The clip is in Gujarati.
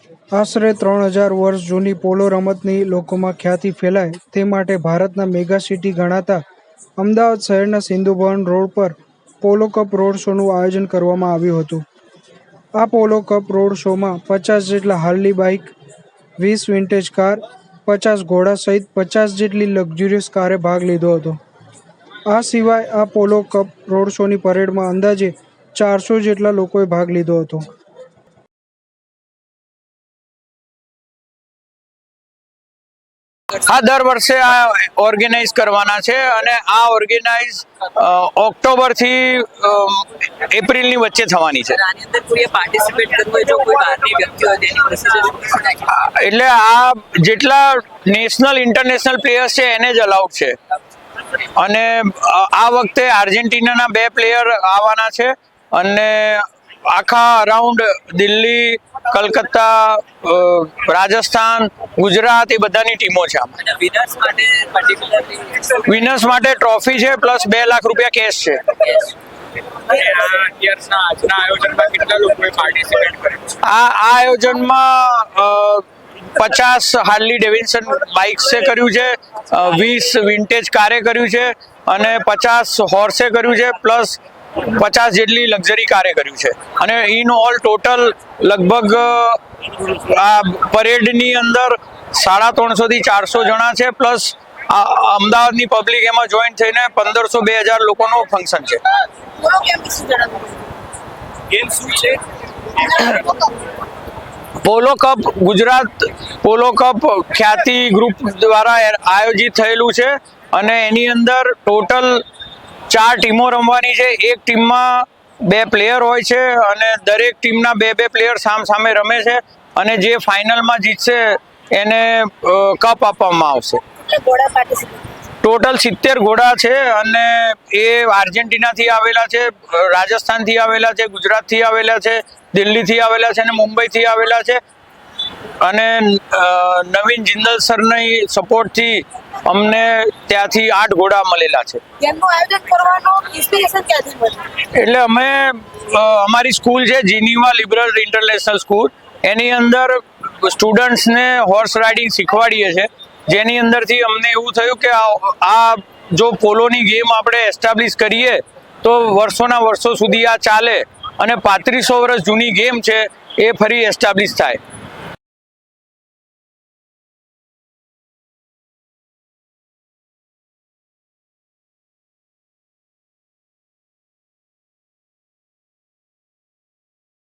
આશરે 3000 વર્ષ જૂની પોલો રમતની લોકોમાં ખ્યાતિ ફેલાય તે માટે ભારતના મેગા સિટી ગણાતા અમદાવાદ શહેરના સિંધુ ભવન રોડ પર પોલો કપ રોડ શોનું આયોજન કરવામાં આવ્યું હતું. આ પોલો કપ રોડ શોમાં 50 જેટલા હાર્લી બાઇક, 20 વિન્ટેજ કાર, 50 ઘોડા સહિત 50 જેટલી લક્ઝુરિયસ કારે ભાગ લીધો હતો. આ સિવાય આ પોલો કપ રોડ શોની પરેડમાં અંદાજે 400 જેટલા લોકોએ ભાગ લીધો હતો. હા, દર વર્ષે આ ઓર્ગેનાઇઝ કરવાના છે અને આ ઓર્ગેનાઇઝ ઓક્ટોબર થી એપ્રિલની વચ્ચે થવાની છે. એટલે આ જેટલા નેશનલ ઇન્ટરનેશનલ પ્લેયર્સ છે એને જ અલાઉડ છે અને આ વખતે આર્જેન્ટિનાના 2 પ્લેયર આવવાના છે અને આખા અરાઉન્ડ દિલ્હી, કલકત્તા, રાજસ્થાન, ગુજરાત એ બધાની ટીમો છે. વિનર્સ માટે ટ્રોફી છે પ્લસ 2 લાખ રૂપિયા કેશ છે. આ આયોજનમાં 50 હાર્લી ડેવિડસન બાઇક્સે કર્યું છે, 20 વિન્ટેજ કારે કર્યું છે અને 50 હોર્સે કર્યું છે પ્લસ 50 જેટલી લક્ઝરી કારે કર્યું છે અને ઇન ઓલ ટોટલ લગભગ આ પરેડની અંદર 350 થી 400 જણા છે પ્લસ અમદાવાદની પબ્લિક એમાં જોઈન થઈને 1500-2000 લોકોનું ફંક્શન છે. પોલો કપ ગુજરાત પોલો કપ ખ્યાતિ ગ્રુપ દ્વારા આયોજિત થયેલું છે અને એની અંદર ટોટલ 4 ટીમો રમવાની છે. એક ટીમમાં 2 પ્લેયર હોય છે અને દરેક ટીમના 2 પ્લેયર સામે રમે છે અને જે ફાઇનલમાં જીતશે એને કપ આપવામાં આવશે. ટોટલ 70 ઘોડા છે અને એ આર્જેન્ટિનાથી આવેલા છે, રાજસ્થાનથી આવેલા છે, ગુજરાતથી આવેલા છે, દિલ્હીથી આવેલા છે અને મુંબઈથી આવેલા છે અને નવીન જિંદલ સરની સપોર્ટથી અમને ત્યાંથી 8 ઘોડા મળેલા છે. એટલે અમે અમારી સ્કૂલ છે જીનીવા લિબરલ ઇન્ટરનેશનલ સ્કૂલ, એની અંદર સ્ટુડન્ટ્સને હોર્સ રાઇડિંગ શીખવાડીએ છીએ, જેની અંદરથી અમને એવું થયું કે આ જો પોલોની ગેમ આપણે એસ્ટાબ્લિશ કરીએ તો વર્ષો સુધી આ ચાલે અને 3500 વર્ષ જૂની ગેમ છે એ ફરી એસ્ટાબ્લિશ થાય.